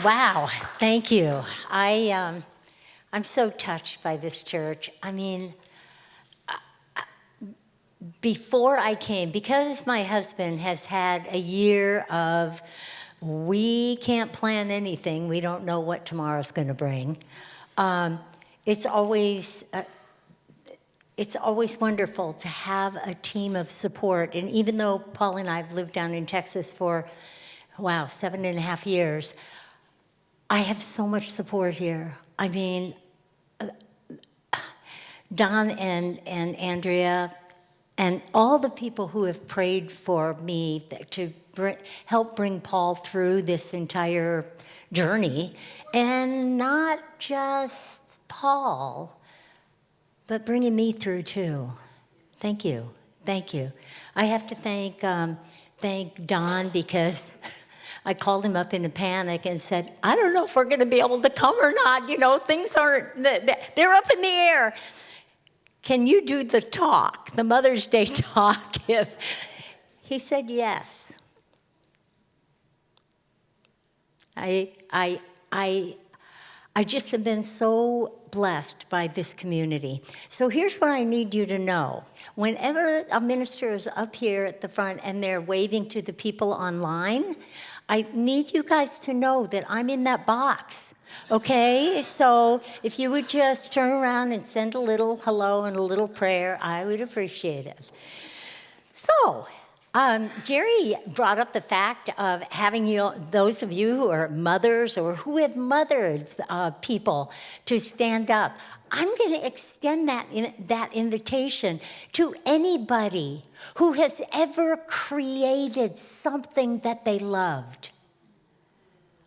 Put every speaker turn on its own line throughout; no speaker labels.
Wow, thank you. I'm so touched by this church. I mean, before I came, because my husband has had a year of, we can't plan anything, we don't know what tomorrow's going to bring. It's always wonderful to have a team of support. And even though Paul and I have lived down in Texas for, 7.5 years, I have so much support here. I mean, Don and Andrea and all the people who have prayed for me to help bring Paul through this entire journey. And not just Paul, but bringing me through too. Thank you. Thank you. I have to thank Don, because I called him up in a panic and said, I don't know if we're going to be able to come or not. You know, things aren't, they're up in the air. Can you do the talk, the Mother's Day talk? He said yes. I just have been so blessed by this community. So here's what I need you to know. Whenever a minister is up here at the front and they're waving to the people online, I need you guys to know that I'm in that box, okay? So if you would just turn around and send a little hello and a little prayer, I would appreciate it. So, Jerry brought up the fact of having those of you who are mothers or who have mothered people to stand up. I'm going to extend that invitation to anybody who has ever created something that they loved.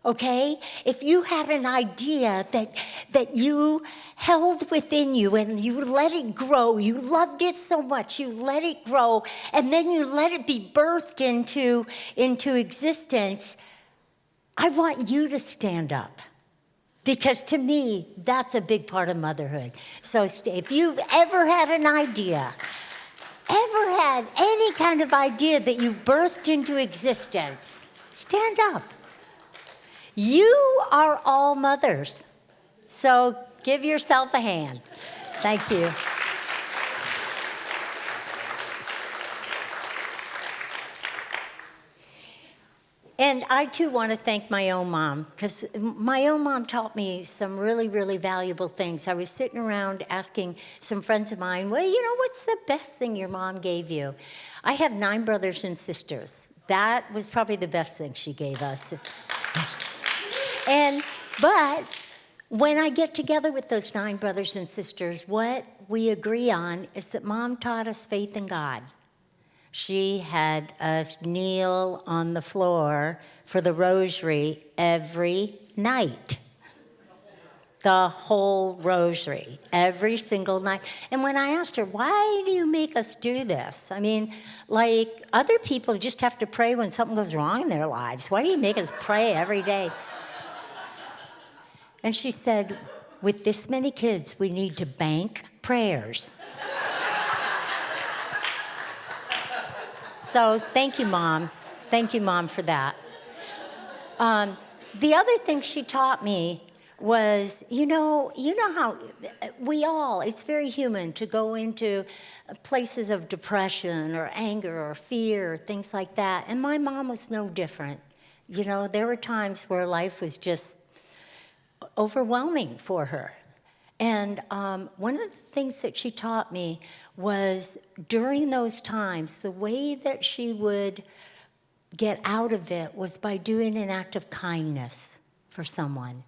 Okay? If you had an idea that you held within you and you let it grow, you loved it so much, you let it grow, and then you let it be birthed into existence, I want you to stand up. Because to me, that's a big part of motherhood. So if you've ever had an idea, ever had any kind of idea that you birthed into existence, stand up. You are all mothers, so give yourself a hand. Thank you. And I, too, want to thank my own mom, because my own mom taught me some really, really valuable things. I was sitting around asking some friends of mine, well, you know, what's the best thing your mom gave you? I have 9 brothers and sisters. That was probably the best thing she gave us. But when I get together with those 9 brothers and sisters, what we agree on is that Mom taught us faith in God. She had us kneel on the floor for the rosary every night. The whole rosary, every single night. And when I asked her, why do you make us do this? I mean, like, other people just have to pray when something goes wrong in their lives. Why do you make us pray every day? And she said, with this many kids, we need to bank prayers. So thank you, Mom. Thank you, Mom, for that. The other thing she taught me was, you know how we all, it's very human to go into places of depression or anger or fear, things like that. And my mom was no different. You know, there were times where life was just overwhelming for her. And one of the things that she taught me was during those times, the way that she would get out of it was by doing an act of kindness for someone.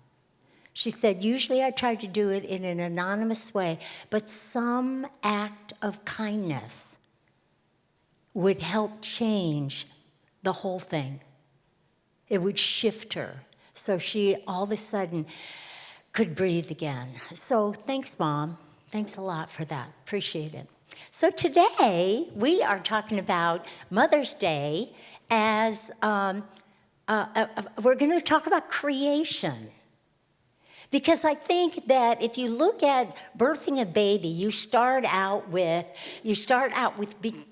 She said, usually I try to do it in an anonymous way, but some act of kindness would help change the whole thing. It would shift her. So she all of a sudden could breathe again. So thanks, Mom. Thanks a lot for that. Appreciate it. So today we are talking about Mother's Day as we're going to talk about creation. Because I think that if you look at birthing a baby, you start out with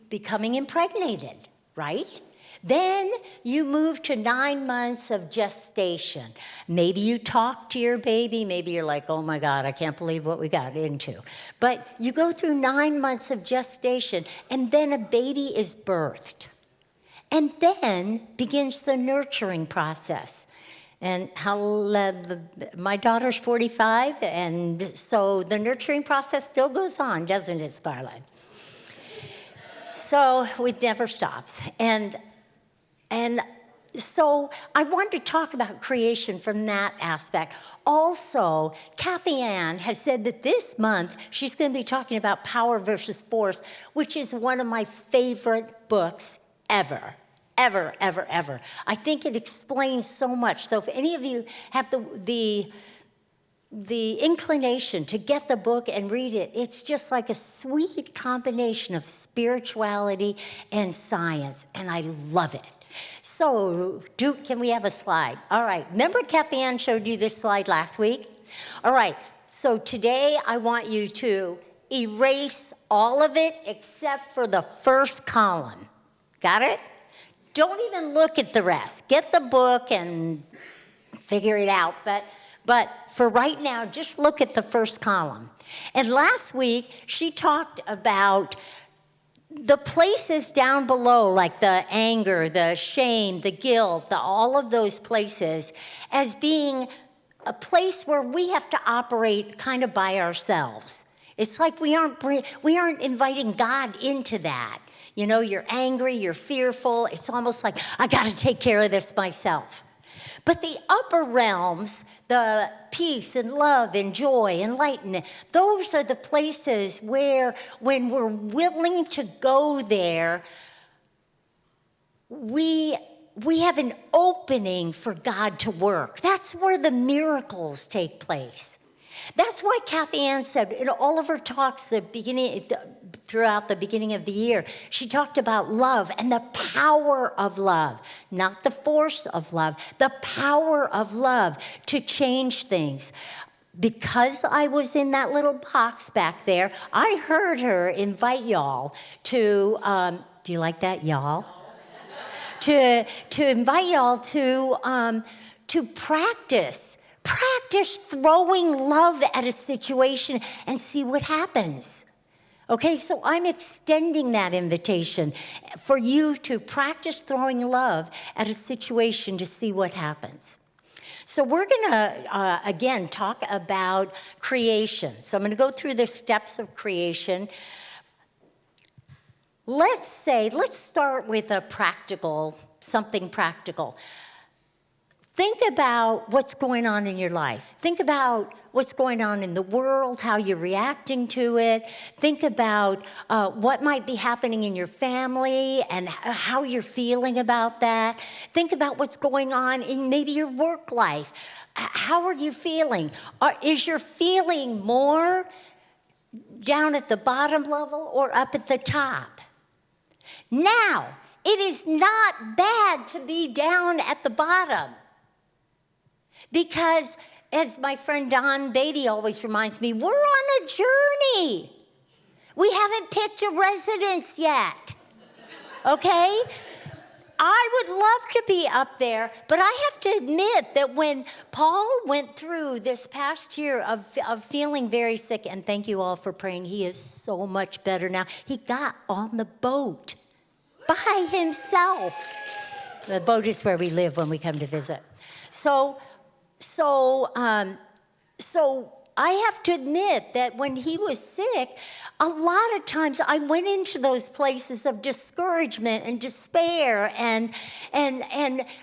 becoming impregnated, right? Then you move to 9 months of gestation. Maybe you talk to your baby. Maybe you're like, oh my God, I can't believe what we got into. But you go through 9 months of gestation, and then a baby is birthed. And then begins the nurturing process. And my daughter's 45, and so the nurturing process still goes on, doesn't it, Scarlett? So it never stops. And so I want to talk about creation from that aspect. Also, Kathy Ann has said that this month she's going to be talking about power versus force, which is one of my favorite books ever. Ever. I think it explains so much. So if any of you have the inclination to get the book and read it, it's just like a sweet combination of spirituality and science, and I love it. So, can we have a slide? All right, remember Kathy Ann showed you this slide last week? All right, so today I want you to erase all of it except for the first column. Got it? Don't even look at the rest. Get the book and figure it out. But for right now, just look at the first column. And last week, she talked about the places down below, like the anger, the shame, the guilt, all of those places, as being a place where we have to operate kind of by ourselves. It's like we aren't inviting God into that. You know, you're angry, you're fearful. It's almost like, I got to take care of this myself. But the upper realms, the peace and love and joy, enlightenment, those are the places where, when we're willing to go there, we have an opening for God to work. That's where the miracles take place. That's why Kathy Ann said in all of her talks throughout the beginning of the year, she talked about love and the power of love, not the force of love, the power of love to change things. Because I was in that little box back there, I heard her invite y'all to, do you like that, y'all? to invite y'all to practice throwing love at a situation and see what happens. Okay, so I'm extending that invitation for you to practice throwing love at a situation to see what happens. So we're going to, again, talk about creation. So I'm going to go through the steps of creation. Let's start with something practical. Think about what's going on in your life. Think about what's going on in the world, how you're reacting to it. Think about what might be happening in your family and how you're feeling about that. Think about what's going on in maybe your work life. How are you feeling? Is your feeling more down at the bottom level or up at the top? Now, it is not bad to be down at the bottom. Because, as my friend Don Beatty always reminds me, we're on a journey. We haven't picked a residence yet, okay? I would love to be up there, but I have to admit that when Paul went through this past year of feeling very sick, and thank you all for praying, he is so much better now. He got on the boat by himself. The boat is where we live when we come to visit. So I have to admit that when he was sick, a lot of times I went into those places of discouragement and despair and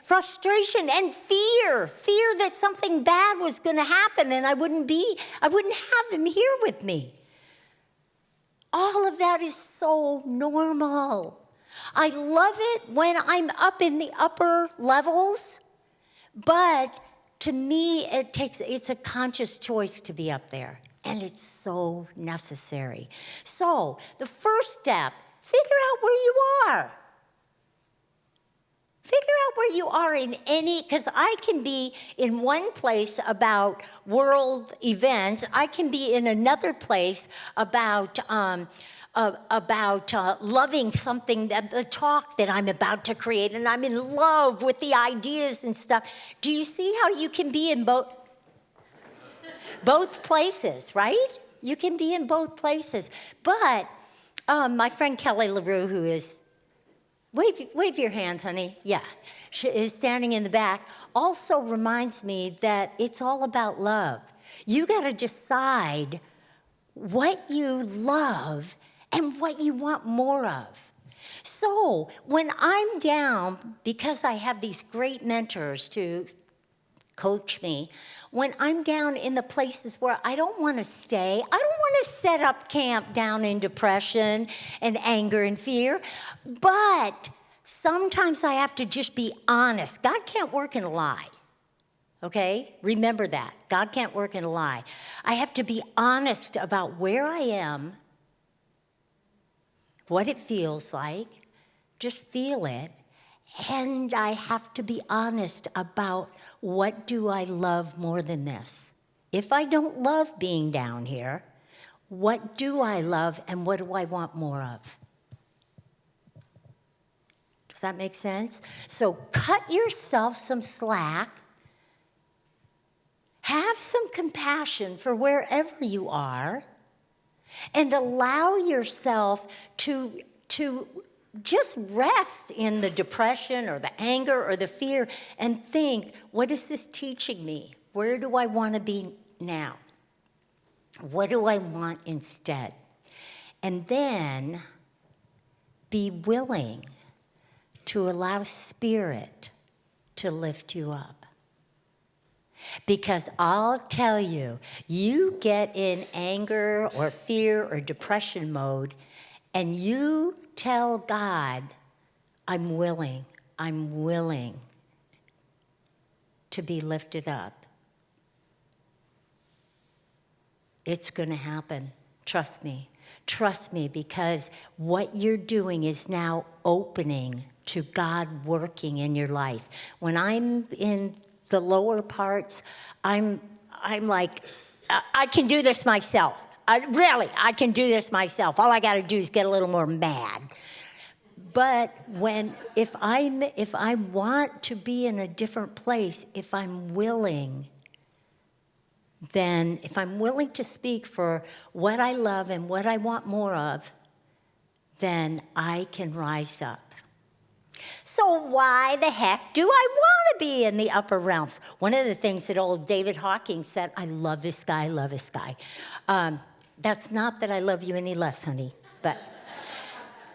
frustration and fear that something bad was going to happen and I wouldn't have him here with me. All of that is so normal. I love it when I'm up in the upper levels, but to me, it's a conscious choice to be up there, and it's so necessary. So the first step, figure out where you are. Figure out where you are in because I can be in one place about world events. I can be in another place about about loving something, the talk that I'm about to create, and I'm in love with the ideas and stuff. Do you see how you can be in both places, right? You can be in both places. But my friend Kelly LaRue, who is, wave your hand, honey. Yeah, she is standing in the back, also reminds me that it's all about love. You got to decide what you love and what you want more of. So when I'm down, because I have these great mentors to coach me, when I'm down in the places where I don't want to stay, I don't want to set up camp down in depression and anger and fear, but sometimes I have to just be honest. God can't work in a lie. Okay? Remember that. God can't work in a lie. I have to be honest about where I am, what it feels like, just feel it, and I have to be honest about what do I love more than this. If I don't love being down here, what do I love and what do I want more of? Does that make sense? So cut yourself some slack. Have some compassion for wherever you are and allow yourself to just rest in the depression or the anger or the fear and think, what is this teaching me? Where do I want to be now? What do I want instead? And then be willing to allow Spirit to lift you up. Because I'll tell you, you get in anger or fear or depression mode, and you tell God, I'm willing to be lifted up. It's going to happen. Trust me, because what you're doing is now opening to God working in your life. When I'm in the lower parts, I'm like, I can do this myself. I can do this myself. All I got to do is get a little more mad. But if I want to be in a different place, if I'm willing to speak for what I love and what I want more of, then I can rise up. So why the heck do I want to be in the upper realms? One of the things that old David Hawking said, I love this guy. That's not that I love you any less, honey. But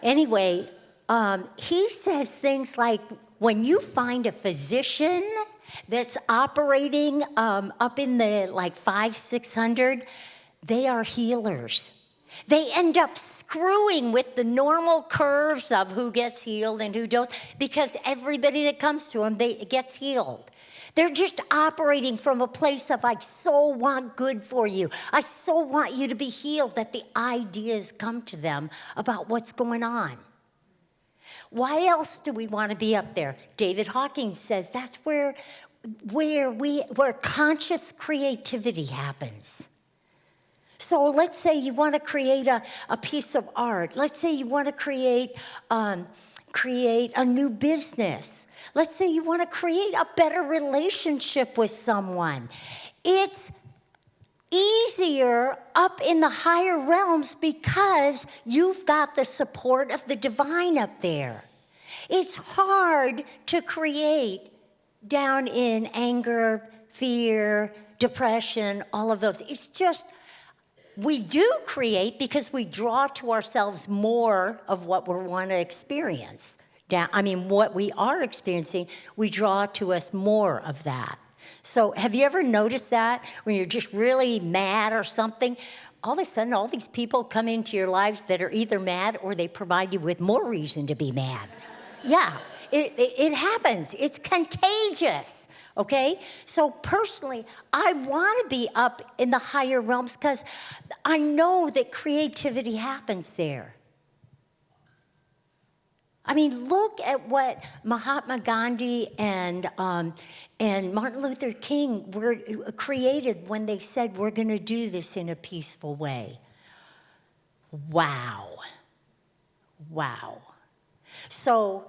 anyway, he says things like, when you find a physician that's operating up in the 500-600, they are healers. They end up screwing with the normal curves of who gets healed and who don't, because everybody that comes to them, gets healed. They're just operating from a place of, I so want good for you. I so want you to be healed, that the ideas come to them about what's going on. Why else do we want to be up there? David Hawking says that's where conscious creativity happens. So let's say you want to create a piece of art. Let's say you want to create a new business. Let's say you want to create a better relationship with someone. It's easier up in the higher realms because you've got the support of the divine up there. It's hard to create down in anger, fear, depression, all of those. It's just, we do create because we draw to ourselves more of what we want to experience. What we are experiencing, we draw to us more of that. So have you ever noticed that when you're just really mad or something, all of a sudden all these people come into your lives that are either mad or they provide you with more reason to be mad? Yeah, it happens. It's contagious. Okay? So personally, I want to be up in the higher realms because I know that creativity happens there. Look at what Mahatma Gandhi and Martin Luther King were created when they said, we're going to do this in a peaceful way. Wow. Wow. So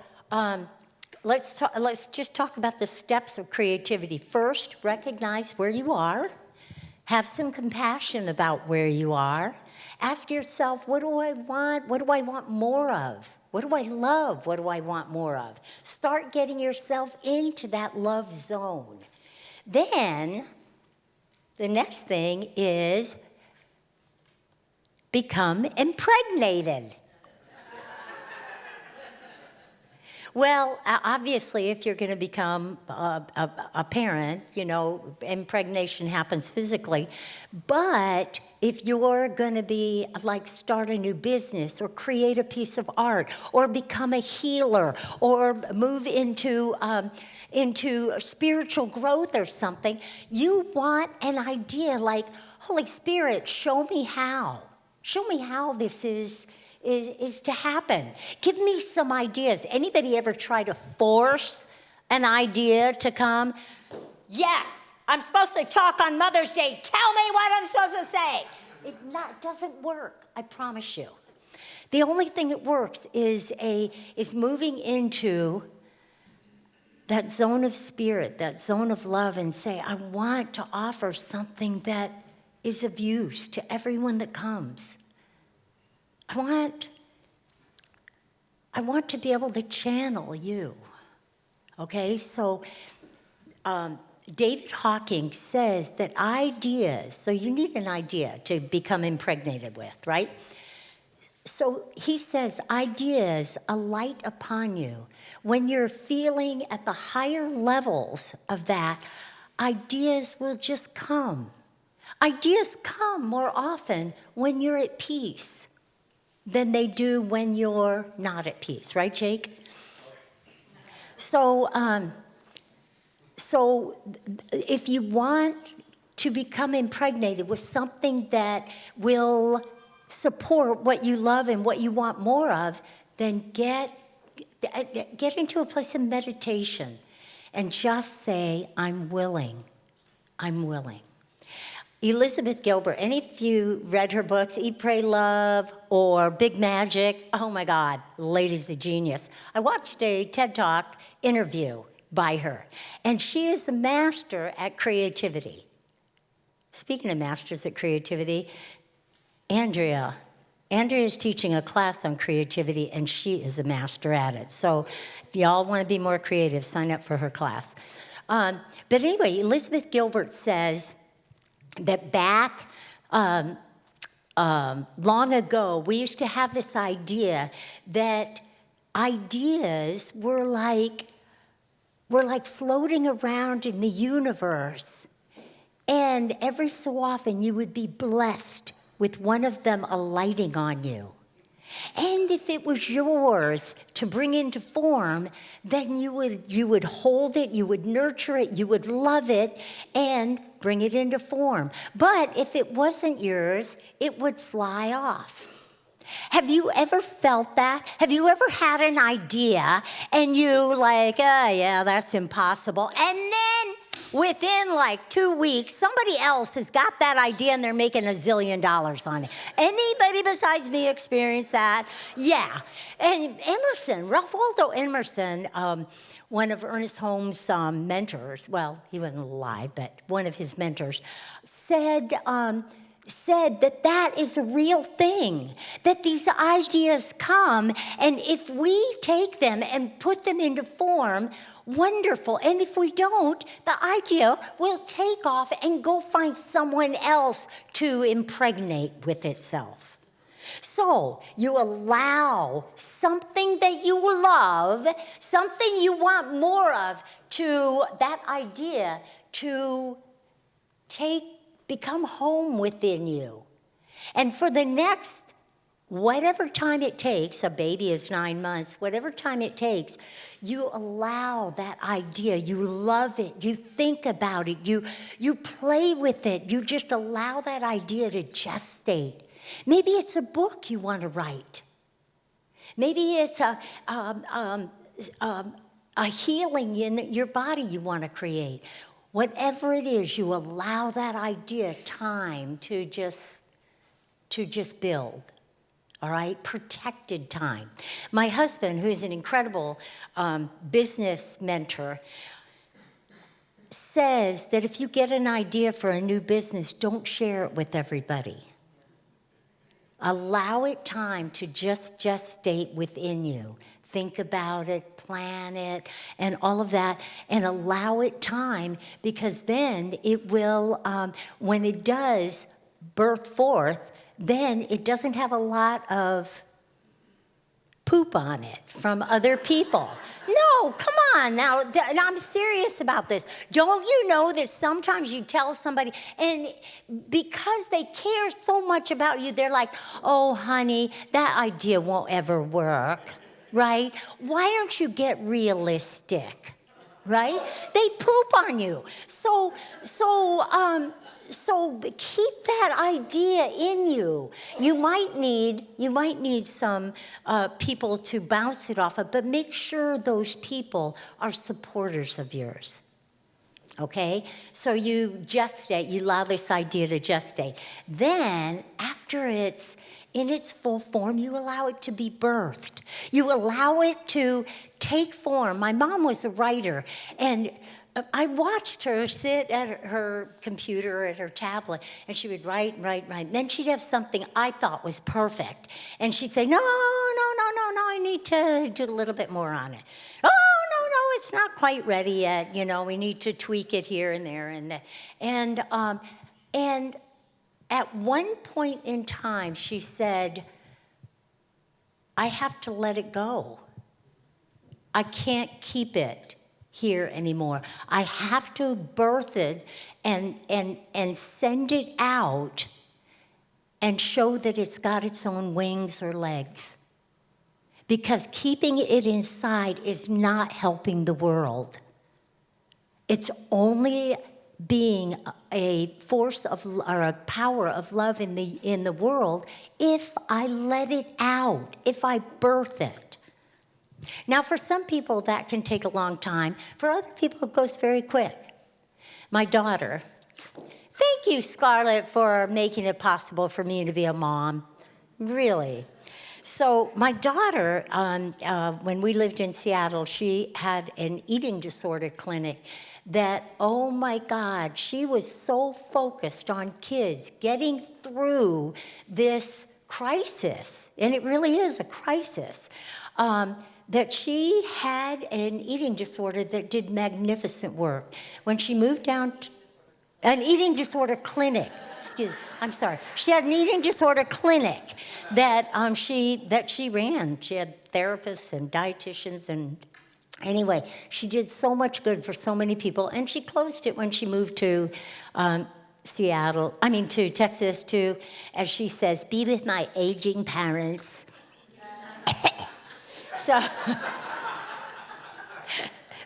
let's just talk about the steps of creativity. First, recognize where you are. Have some compassion about where you are. Ask yourself, what do I want? What do I want more of? What do I love? What do I want more of? Start getting yourself into that love zone. Then, the next thing is become impregnated. Well, obviously, if you're going to become a parent, impregnation happens physically. But if you're going to be start a new business or create a piece of art or become a healer or move into spiritual growth or something, you want an idea like, Holy Spirit, show me how. Show me how this is to happen. Give me some ideas. Anybody ever try to force an idea to come? Yes, I'm supposed to talk on Mother's Day. Tell me what I'm supposed to say. It doesn't work, I promise you. The only thing that works is moving into that zone of spirit, that zone of love, and say, I want to offer something that is of use to everyone that comes. I want to be able to channel you. Okay, so David Hawking says that ideas, so you need an idea to become impregnated with, right? So he says ideas alight upon you. When you're feeling at the higher levels of that, ideas will just come. Ideas come more often when you're at peace than they do when you're not at peace, right, Jake? So if you want to become impregnated with something that will support what you love and what you want more of, then get into a place of meditation and just say, I'm willing. I'm willing. Elizabeth Gilbert, any of you read her books, Eat, Pray, Love, or Big Magic? Oh my God, the lady's a genius. I watched a TED Talk interview by her, and she is a master at creativity. Speaking of masters at creativity, Andrea is teaching a class on creativity, and she is a master at it. So if y'all want to be more creative, sign up for her class. But anyway, Elizabeth Gilbert says that back long ago, we used to have this idea that ideas were like floating around in the universe, and every so often you would be blessed with one of them alighting on you. And if it was yours to bring into form, then you would hold it, you would nurture it, you would love it, and bring it into form. But if it wasn't yours, it would fly off. Have you ever felt that? Have you ever had an idea and you yeah, that's impossible. And then within 2 weeks, somebody else has got that idea and they're making $1 zillion on it. Anybody besides me experienced that? Yeah. And Ralph Waldo Emerson, one of Ernest Holmes' mentors, well, he wasn't alive, but one of his mentors, said that is a real thing, that these ideas come, and if we take them and put them into form, wonderful. And if we don't, the idea will take off and go find someone else to impregnate with itself. So you allow something that you love, something you want more of, to that idea to become home within you. And for the next, whatever time it takes, a baby is 9 months, whatever time it takes, you allow that idea, you love it, you think about it, you play with it, you just allow that idea to gestate. Maybe it's a book you want to write. Maybe it's a healing in your body you want to create. Whatever it is, you allow that idea time to just build. all right? Protected time. My husband, who is an incredible business mentor, says that if you get an idea for a new business, don't share it with everybody. Allow it time to just gestate within you. Think about it, plan it, and all of that, and allow it time, because then it will, when it does birth forth, then it doesn't have a lot of poop on it from other people. No, come on now, and I'm serious about this. Don't you know that sometimes you tell somebody, and because they care so much about you, they're like, oh, honey, that idea won't ever work, right? Why don't you get realistic, right? They poop on you. So keep that idea in you. You might need some people to bounce it off of, but make sure those people are supporters of yours. Okay? So you gestate, you allow this idea to gestate. Then, after it's in its full form, you allow it to be birthed. You allow it to take form. My mom was a writer, and I watched her sit at her computer, at her tablet, and she would write. Then she'd have something I thought was perfect. And she'd say, no, I need to do a little bit more on it. Oh, no, it's not quite ready yet. We need to tweak it here and there. And at one point in time, she said, I have to let it go. I can't keep it here anymore. I have to birth it and send it out and show that it's got its own wings or legs. Because keeping it inside is not helping the world. It's only being a force of, or a power of love in the world if I let it out, if I birth it. Now, for some people, that can take a long time. For other people, it goes very quick. My daughter, thank you, Scarlett, for making it possible for me to be a mom. Really. So my daughter, when we lived in Seattle, she had an eating disorder clinic that, oh my God, she was so focused on kids getting through this crisis, and it really is a crisis, that she had an eating disorder that did magnificent work. When she moved down, an eating disorder clinic, she had an eating disorder clinic that she ran. She had therapists and dietitians, and anyway, she did so much good for so many people, and she closed it when she moved to to Texas to, as she says, be with my aging parents. So,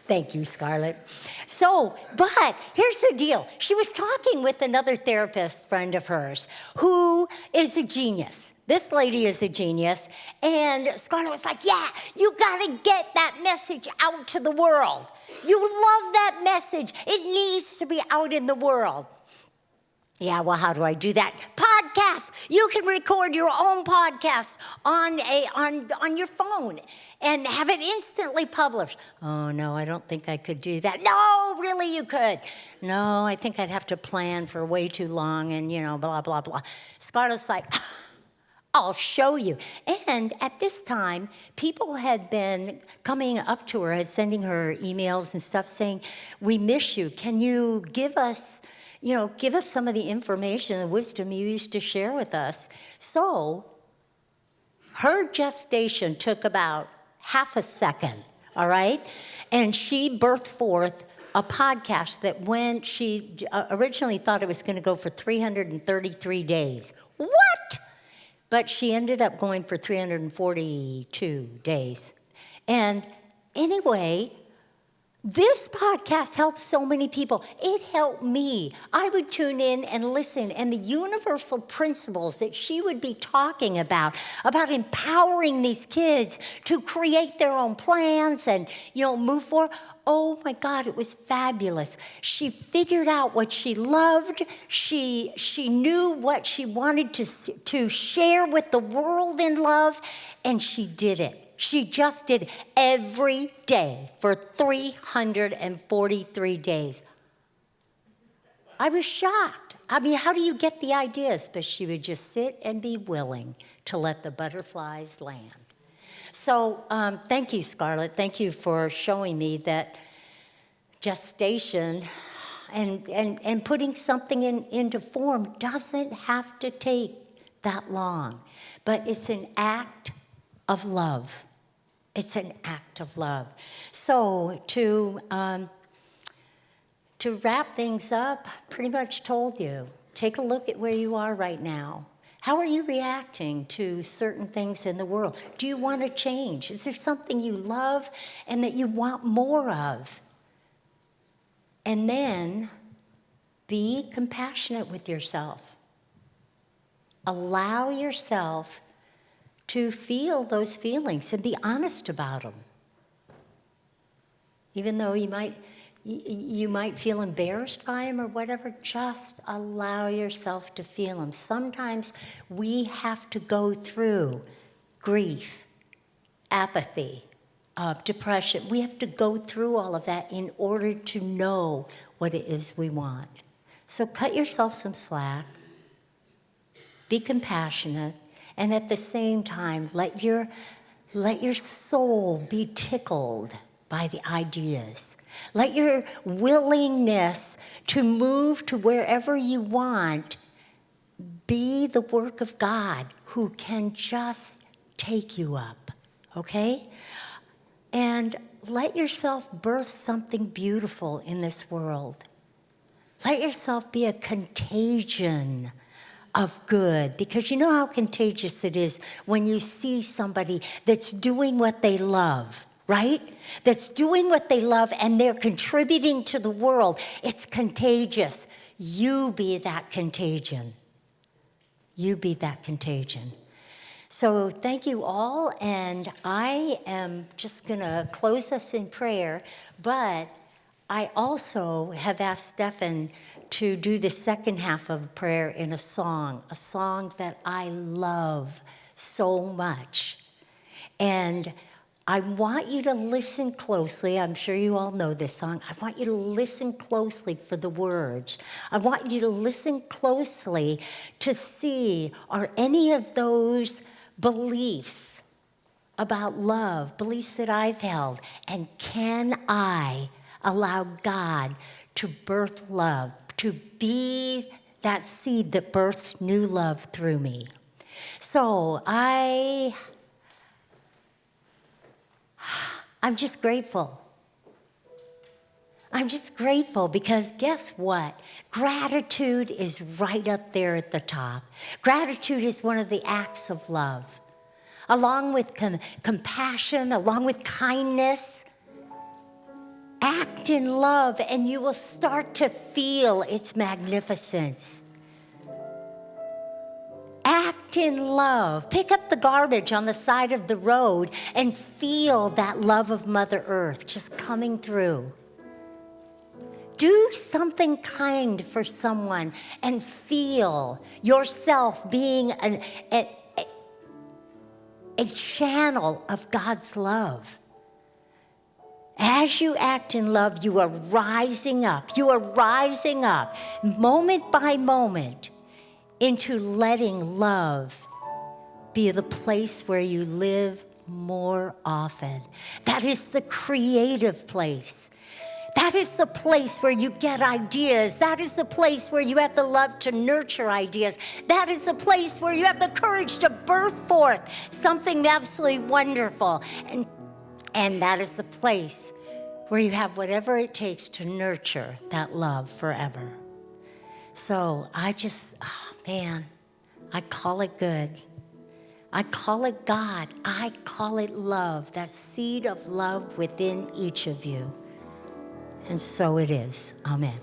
thank you, Scarlett. So, but here's the deal. She was talking with another therapist friend of hers who is a genius. This lady is a genius. And Scarlett was like, yeah, you got to get that message out to the world. You love that message. It needs to be out in the world. Yeah, well, how do I do that? Podcast. You can record your own podcast on your phone and have it instantly published. Oh, no, I don't think I could do that. No, really, you could. No, I think I'd have to plan for way too long and, blah, blah, blah. Scarlett's like, I'll show you. And at this time, people had been coming up to her, sending her emails and stuff saying, we miss you. Can you give us some of the information and wisdom you used to share with us? So her gestation took about half a second, all right? And she birthed forth a podcast that she originally thought it was going to go for 333 days. What? But she ended up going for 342 days. And anyway, this podcast helped so many people. It helped me. I would tune in and listen, and the universal principles that she would be talking about empowering these kids to create their own plans and, move forward. oh my God, it was fabulous. She figured out what she loved. She knew what she wanted to share with the world in love, and she did it. She just did it every day for 343 days. I was shocked. I mean, how do you get the ideas? But she would just sit and be willing to let the butterflies land. So thank you, Scarlett. Thank you for showing me that gestation and putting something into form doesn't have to take that long. But it's an act of love. It's an act of love. So to wrap things up, pretty much told you. Take a look at where you are right now. How are you reacting to certain things in the world? Do you want to change? Is there something you love and that you want more of? And then be compassionate with yourself. Allow yourself to feel those feelings and be honest about them. Even though you might feel embarrassed by them or whatever, just allow yourself to feel them. Sometimes we have to go through grief, apathy, depression. We have to go through all of that in order to know what it is we want. So cut yourself some slack, be compassionate, and at the same time, let your soul be tickled by the ideas. Let your willingness to move to wherever you want be the work of God who can just take you up, okay? And let yourself birth something beautiful in this world. Let yourself be a contagion of good, because you know how contagious it is when you see somebody that's doing what they love, right? That's doing what they love and they're contributing to the world. It's contagious. You be that contagion. You be that contagion. So thank you all, and I am just going to close us in prayer, but I also have asked Stefan to do the second half of prayer in a song that I love so much. And I want you to listen closely. I'm sure you all know this song. I want you to listen closely for the words. I want you to listen closely to see, are any of those beliefs about love, beliefs that I've held, and can I allow God to birth love, to be that seed that births new love through me? So I'm just grateful. I'm just grateful because guess what? Gratitude is right up there at the top. Gratitude is one of the acts of love. Along with compassion, along with kindness, act in love and you will start to feel its magnificence. Act in love. Pick up the garbage on the side of the road and feel that love of Mother Earth just coming through. Do something kind for someone and feel yourself being a channel of God's love. As you act in love, you are rising up. You are rising up moment by moment into letting love be the place where you live more often. That is the creative place. That is the place where you get ideas. That is the place where you have the love to nurture ideas. That is the place where you have the courage to birth forth something absolutely wonderful. And that is the place where you have whatever it takes to nurture that love forever. So I call it good. I call it God. I call it love, that seed of love within each of you. And so it is. Amen.